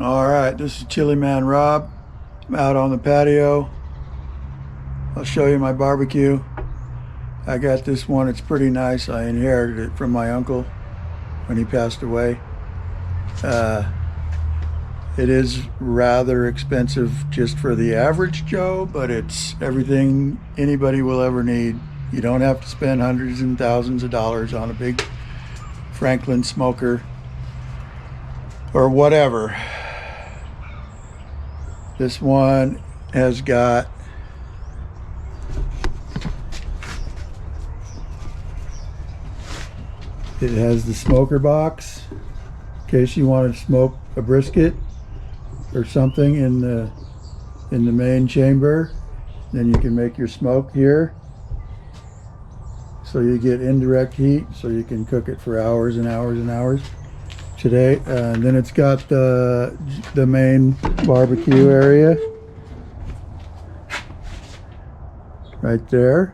All right, this is Chiliman-Rob. I'm out on the patio. I'll show you my barbecue. I got this one. It's pretty nice. I inherited it from my uncle when he passed away. It is rather expensive just for the average Joe, but it's everything anybody will ever need. You don't have to spend hundreds and thousands of dollars on a big Franklin smoker or whatever. This one has got the smoker box in case you want to smoke a brisket or something in the main chamber. Then you can make your smoke here, so you get indirect heat, so you can cook it for hours and hours and hours. Today, and then it's got the main barbecue area right there,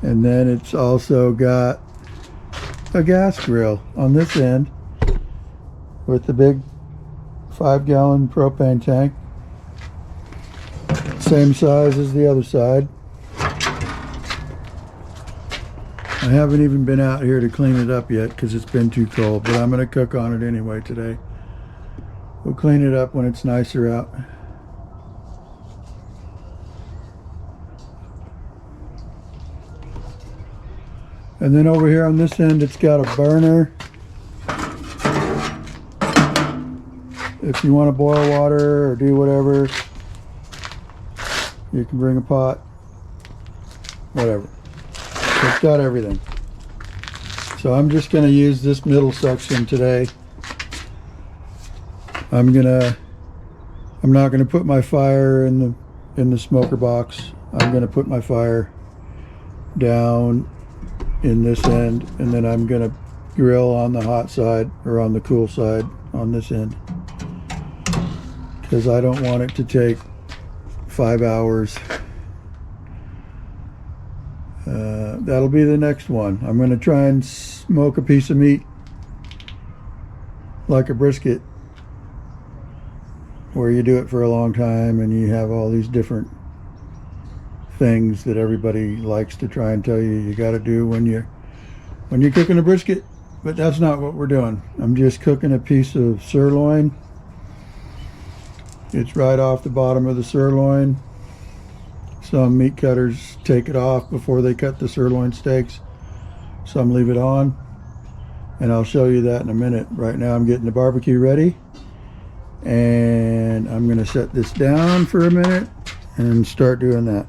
and then it's also got a gas grill on this end with the big 5-gallon propane tank, same size as the other side. I haven't even been out here to clean it up yet because it's been too cold, but I'm going to cook on it anyway today. We'll clean it up when it's nicer out. And then over here on this end, it's got a burner. If you want to boil water or do whatever, you can bring a pot, whatever. It's got everything. So I'm just going to use this middle section today. I'm not going to put my fire in the smoker box. I'm going to put my fire down in this end, and then I'm going to grill on the hot side or on the cool side on this end, because I don't want it to take 5 hours. That'll be the next one. I'm going to try and smoke a piece of meat like a brisket, where you do it for a long time and you have all these different things that everybody likes to try and tell you got to do when you're cooking a brisket. But that's not what we're doing. I'm just cooking a piece of sirloin. It's right off the bottom of the sirloin. Some meat cutters take it off before they cut the sirloin steaks. Some leave it on, and I'll show you that in a minute. Right now I'm getting the barbecue ready, and I'm going to set this down for a minute and start doing that.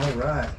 All right.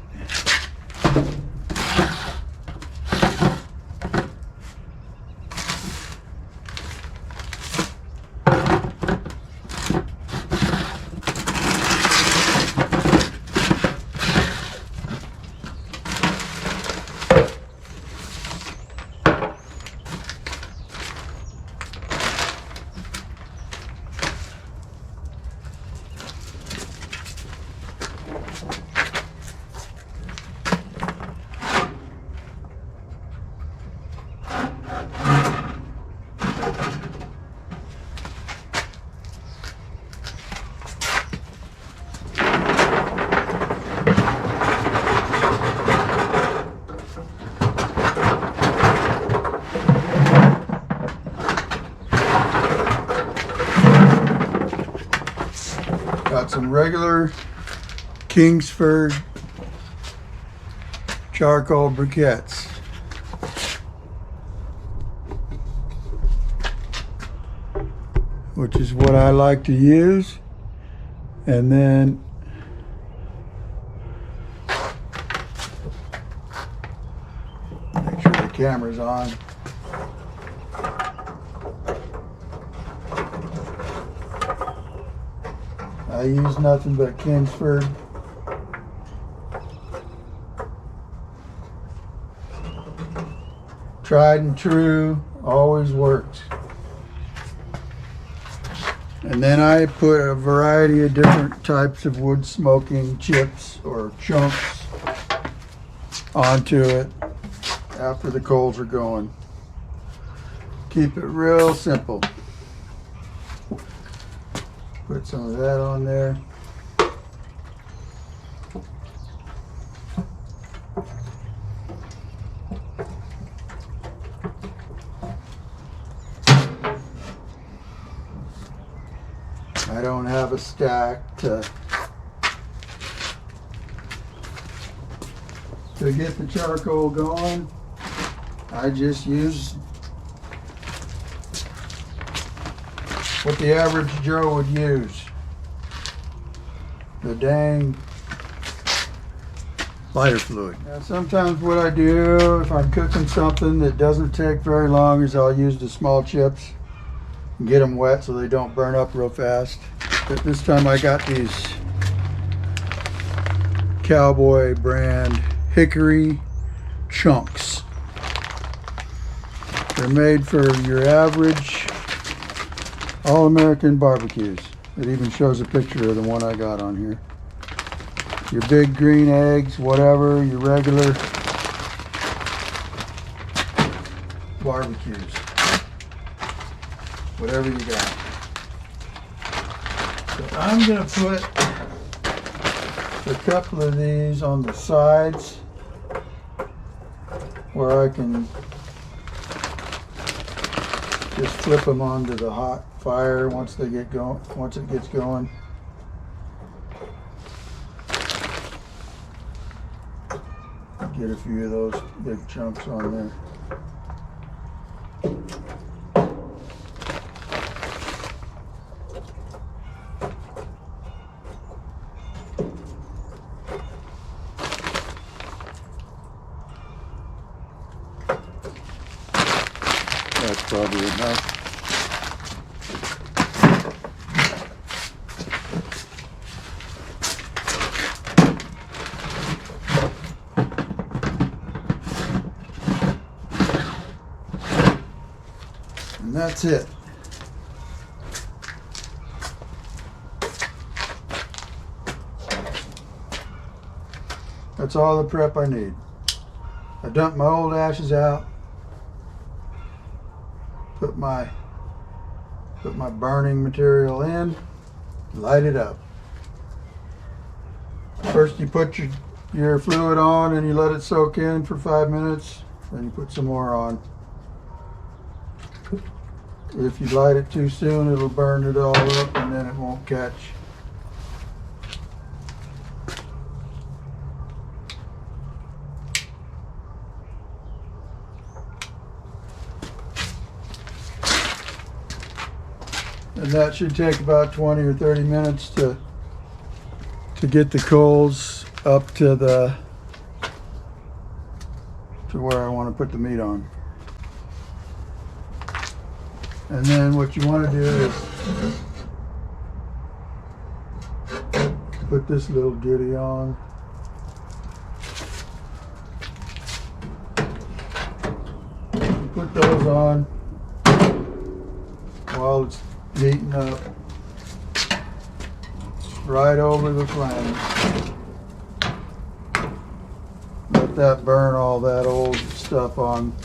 Got some regular Kingsford charcoal briquettes. Which is what I like to use. And then make sure the camera's on. I use nothing but Kingsford. Tried and true, always works. And then I put a variety of different types of wood smoking chips or chunks onto it after the coals are going. Keep it real simple. Put some of that on there. I don't have a stack to get the charcoal going. I just use what the average Joe would use. The dang lighter fluid. Now sometimes what I do if I'm cooking something that doesn't take very long is I'll use the small chips and get them wet so they don't burn up real fast. But this time I got these Cowboy brand hickory chunks. They're made for your average all-American barbecues. It even shows a picture of the one I got on here. Your big green eggs, whatever, your regular barbecues. Whatever you got. So I'm going to put a couple of these on the sides where I can just flip them onto the hot fire once they get going. Once it gets going. Get a few of those big chunks on there. That's probably enough. And that's it. That's all the prep I need. I dumped my old ashes out. Put my burning material in, light it up. First you put your fluid on and you let it soak in for 5 minutes, then you put some more on. If you light it too soon, it'll burn it all up and then it won't catch. And that should take about 20 or 30 minutes to get the coals up to where I want to put the meat on. And then what you want to do is put this little goodie on. Put those on while it's heating up right over the flame. Let that burn all that old stuff on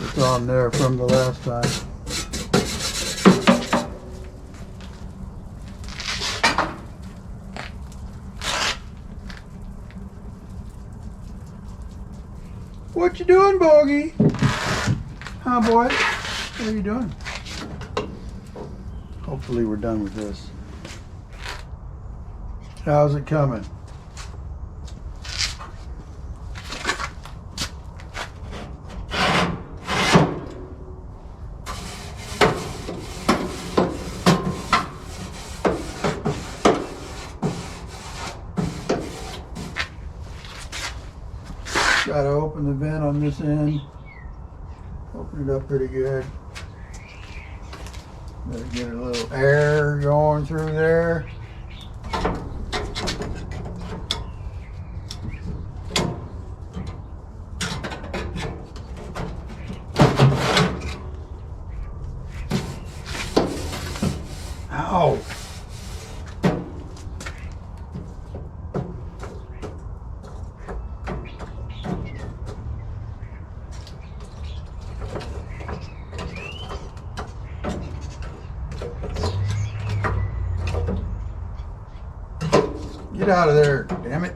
that's on there from the last time. What you doing, Bogey? Huh, boy? What are you doing? Hopefully we're done with this. How's it coming? Got to open the vent on this end. Open it up pretty good. Better get a little air going through there. Ow! Get out of there, damn it.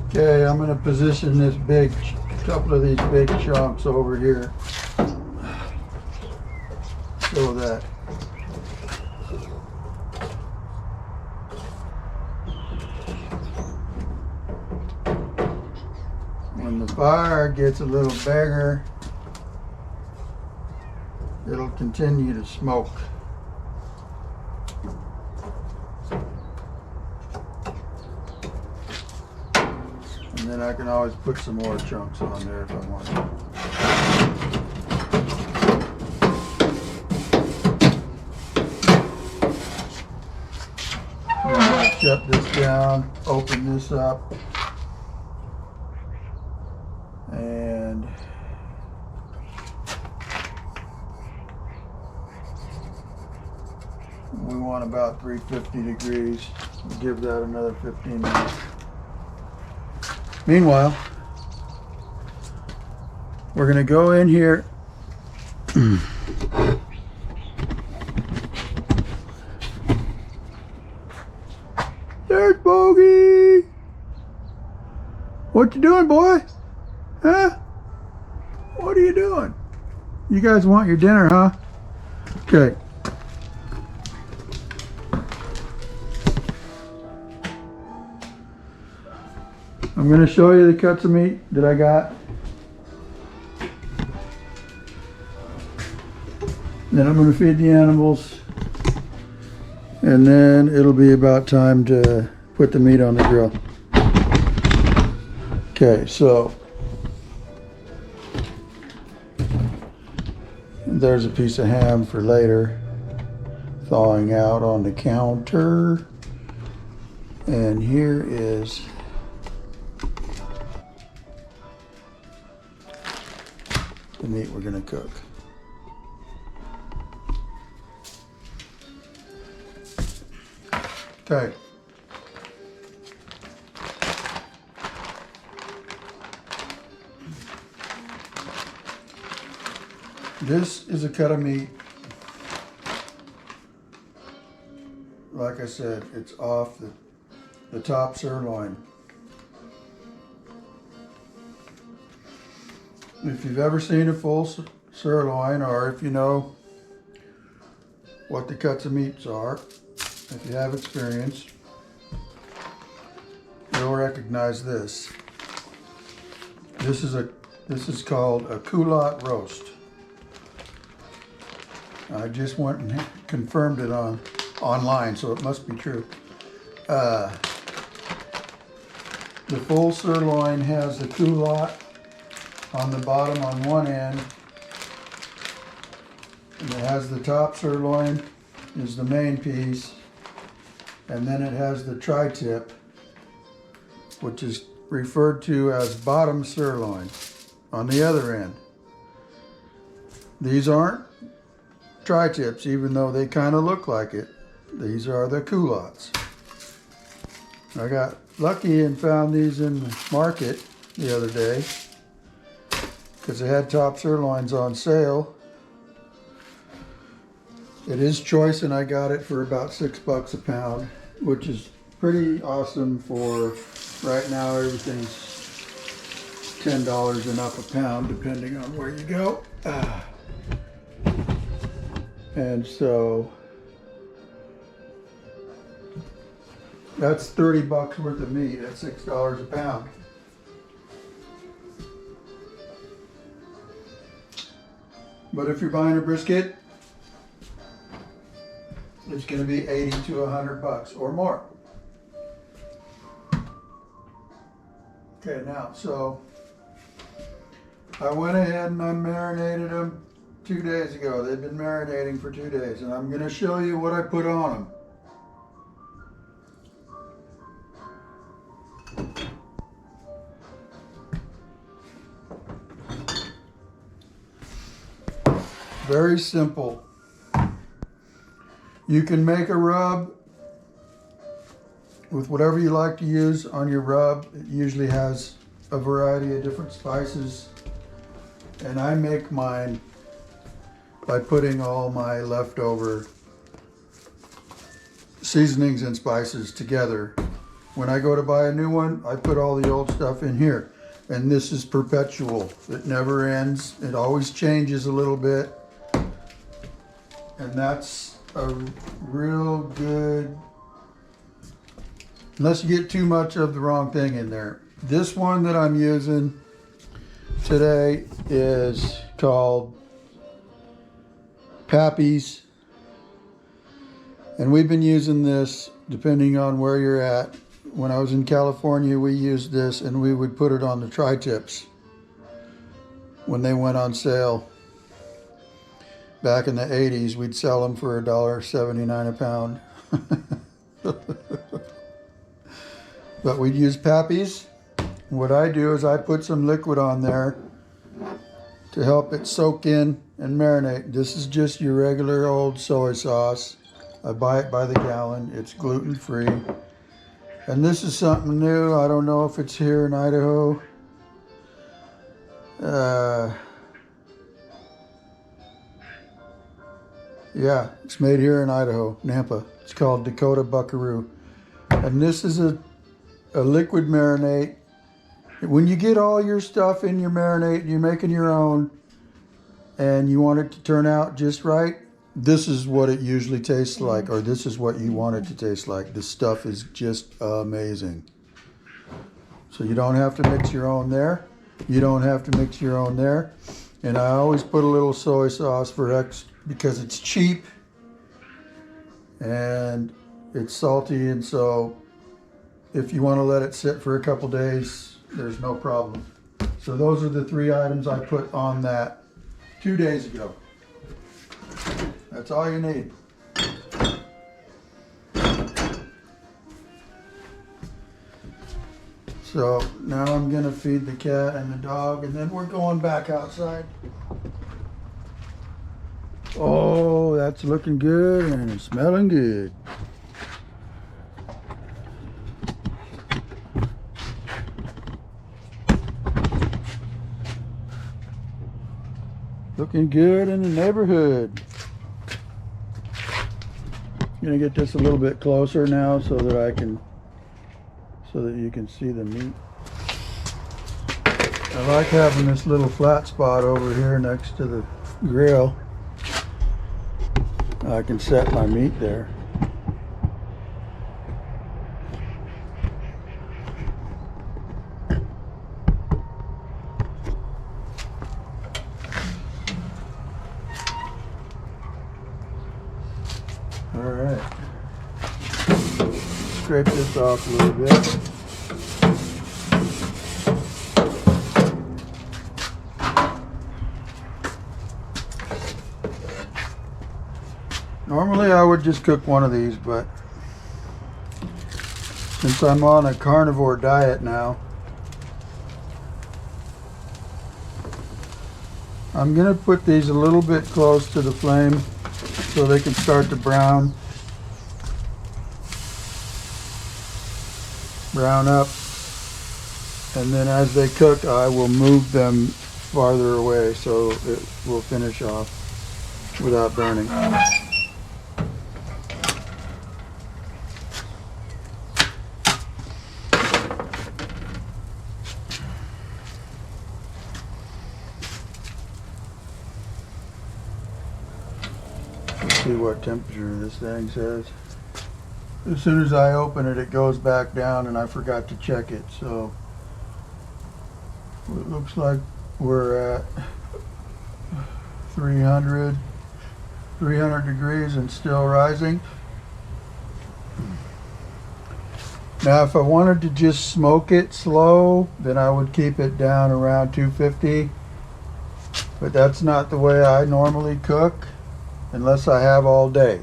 Okay, I'm going to position this couple of these big chunks over here so that when the fire gets a little bigger, it'll continue to smoke. And then I can always put some more chunks on there if I want to. Shut this down, open this up, and we want about 350 degrees. We'll give that another 15 minutes. Meanwhile, we're going to go in here. There's Bogey. What you doing, boy? Huh? What are you doing? You guys want your dinner, huh? Okay. I'm going to show you the cuts of meat that I got. Then I'm going to feed the animals. And then it'll be about time to put the meat on the grill. Okay, so there's a piece of ham for later, thawing out on the counter. And here is the meat we're going to cook. Okay. This is a cut of meat. Like I said, it's off the top sirloin. If you've ever seen a full sirloin, or if you know what the cuts of meats are, if you have experience, you'll recognize this. This is called a culotte roast. I just went and confirmed it online, so it must be true. The full sirloin has the culotte on the bottom on one end, and it has the top sirloin is the main piece, and then it has the tri-tip, which is referred to as bottom sirloin on the other end. These aren't tri-tips, even though they kind of look like it. These are the culottes. I got lucky and found these in the market the other day because they had top sirloins on sale. It is choice, and I got it for about $6 a pound, which is pretty awesome for right now. Everything's $10 and up a pound, depending on where you go. And so that's $30 worth of meat at $6 a pound. But if you're buying a brisket, it's going to be 80 to $100 or more. Okay, now, so I went ahead and I marinated them 2 days ago. They've been marinating for 2 days, and I'm going to show you what I put on them. Very simple. You can make a rub with whatever you like to use on your rub. It usually has a variety of different spices. And I make mine by putting all my leftover seasonings and spices together. When I go to buy a new one, I put all the old stuff in here. And this is perpetual. It never ends. It always changes a little bit. And that's a real good, unless you get too much of the wrong thing in there. This one that I'm using today is called Pappy's. And we've been using this depending on where you're at. When I was in California, we used this and we would put it on the tri-tips when they went on sale. Back in the 80s, we'd sell them for $1.79 a pound. But we'd use Pappy's. What I do is I put some liquid on there to help it soak in and marinate. This is just your regular old soy sauce. I buy it by the gallon. It's gluten-free. And this is something new. I don't know if it's here in Idaho. Yeah, it's made here in Idaho, Nampa. It's called Dakota Buckaroo. And this is a liquid marinade. When you get all your stuff in your marinade, you're making your own, and you want it to turn out just right, this is what it usually tastes like, or this is what you want it to taste like. This stuff is just amazing. So you don't have to mix your own there. You don't have to mix your own there. And I always put a little soy sauce for X because it's cheap and it's salty, and so if you want to let it sit for a couple days, there's no problem. So those are the 3 items I put on that 2 days ago. That's all you need. So now I'm gonna feed the cat and the dog, and then we're going back outside. Oh, that's looking good and it's smelling good. Looking good in the neighborhood. I'm gonna get this a little bit closer now so that you can see the meat. I like having this little flat spot over here next to the grill. I can set my meat there. All right. Scrape this off a little bit. Normally I would just cook one of these, but since I'm on a carnivore diet now, I'm gonna put these a little bit close to the flame so they can start to brown up, and then as they cook I will move them farther away so it will finish off without burning. See what temperature this thing says. As soon as I open it, it goes back down, and I forgot to check it. So it looks like we're at 300 degrees and still rising. Now if I wanted to just smoke it slow, then I would keep it down around 250, but that's not the way I normally cook unless I have all day.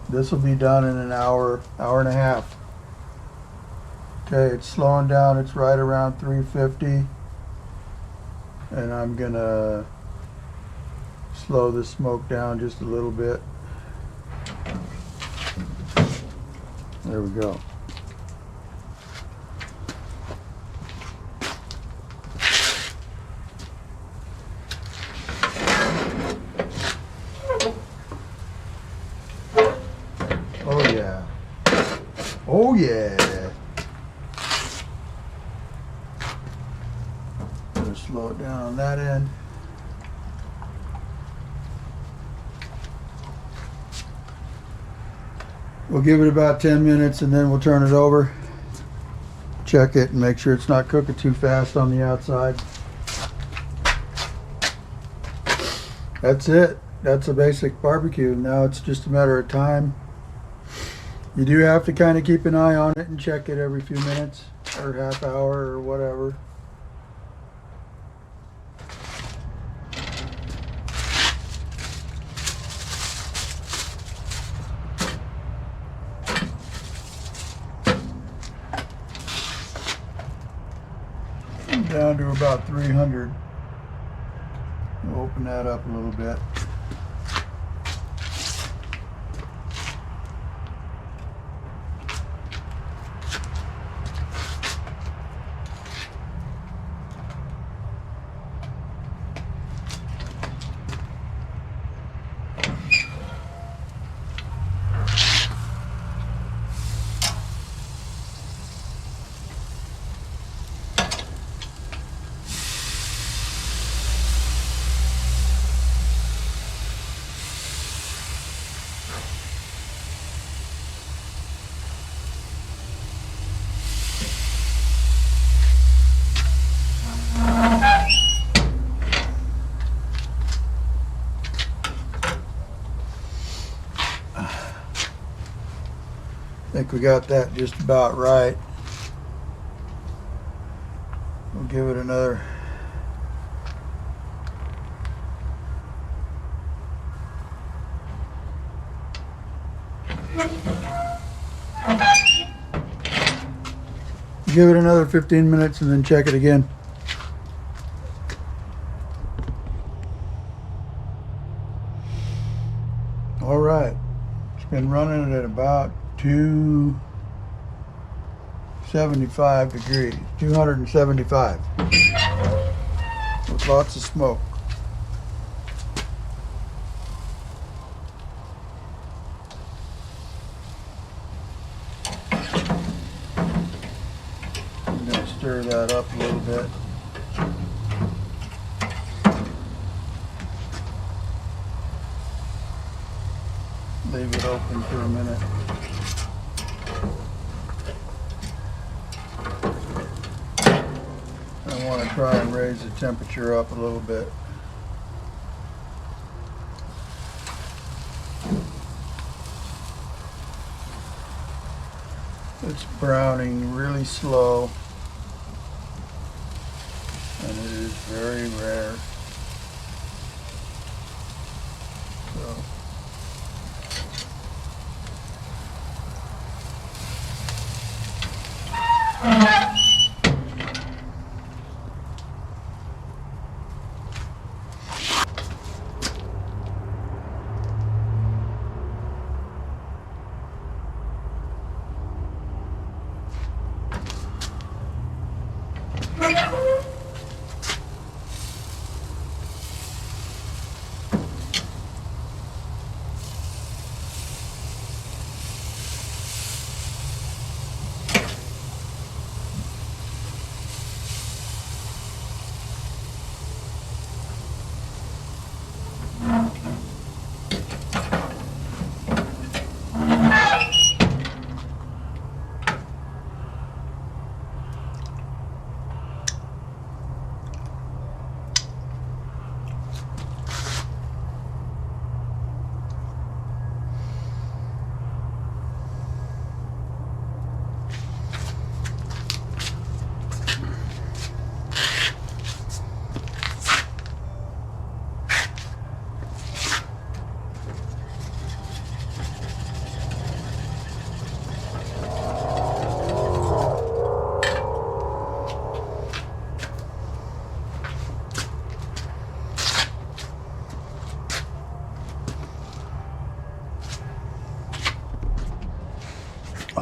This will be done in an hour and a half. Okay, it's slowing down. It's right around 350, and I'm gonna slow the smoke down just a little bit. There we go. Oh yeah. Oh yeah. Gonna slow it down on that end. We'll give it about 10 minutes and then we'll turn it over. Check it and make sure it's not cooking too fast on the outside. That's it. That's a basic barbecue. Now it's just a matter of time. You do have to kind of keep an eye on it and check it every few minutes or half hour or whatever. Down to about 300. We'll open that up a little bit. I think we got that just about right. We'll give it another give it another 15 minutes and then check it again. All right, it's been running at about 275 degrees, 275, with lots of smoke. I'm going to stir that up a little bit. Leave it open for a minute. I want to try and raise the temperature up a little bit. It's browning really slow, and it is very rare. So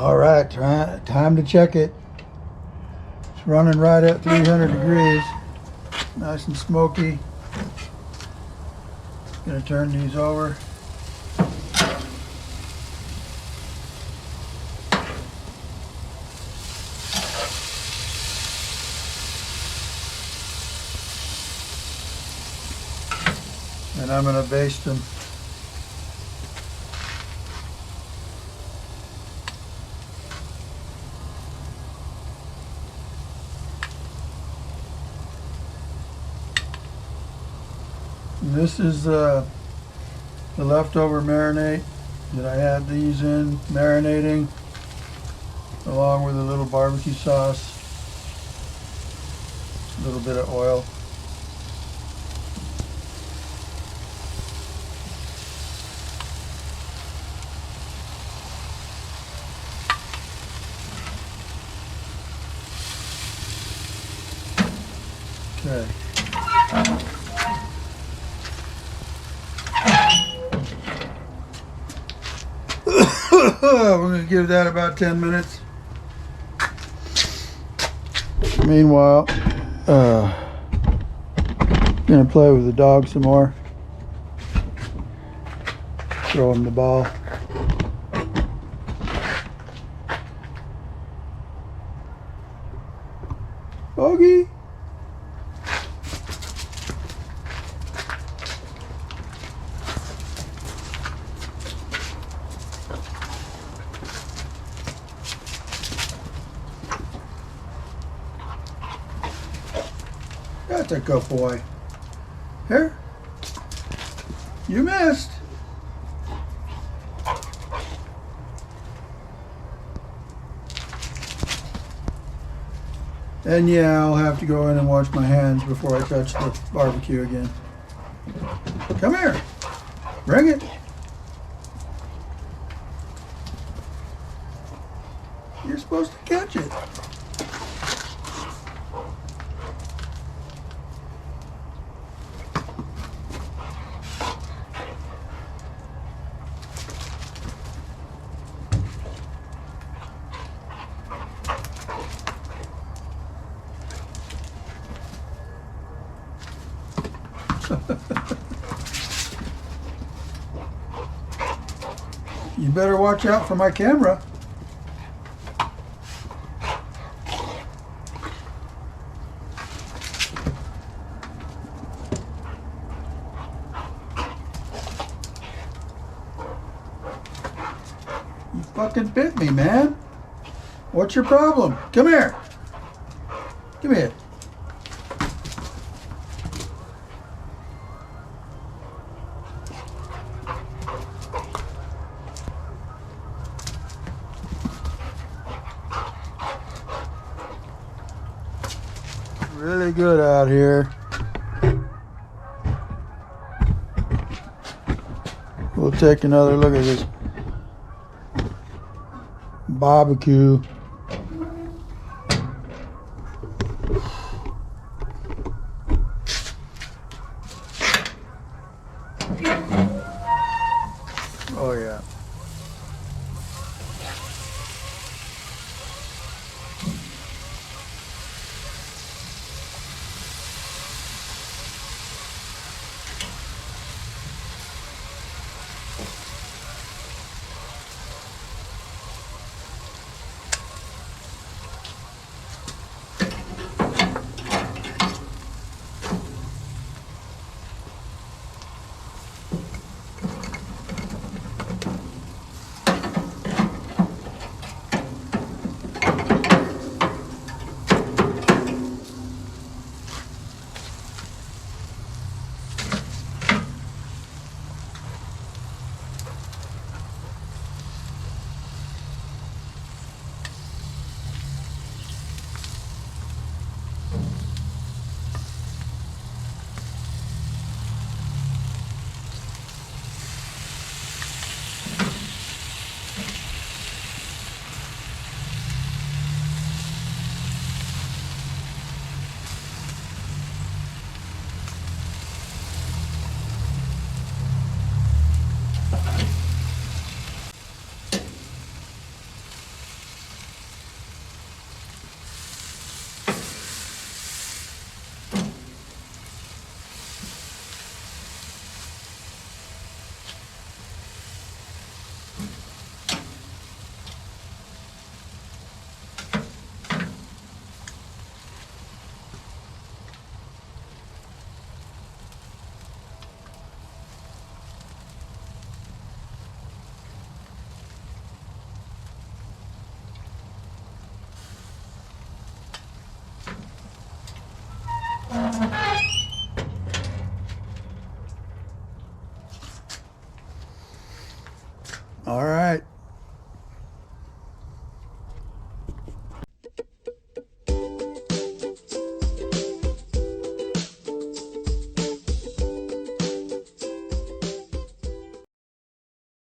All right, time to check it. It's running right at 300 degrees. Nice and smoky. Gonna turn these over. And I'm gonna baste them. And this is the leftover marinade that I had these in marinating, along with a little barbecue sauce, a little bit of oil. Okay. We're going to give that about 10 minutes. Meanwhile, going to play with the dog some more. Throw him the ball. Bogey. That's a good boy. Here. You missed. And yeah, I'll have to go in and wash my hands before I touch the barbecue again. Come here. Bring it. You're supposed to catch it. You better watch out for my camera. You fucking bit me, man. What's your problem? Come here. Give me it. Really good out here. We'll take another look at this barbecue. Oh yeah. All right.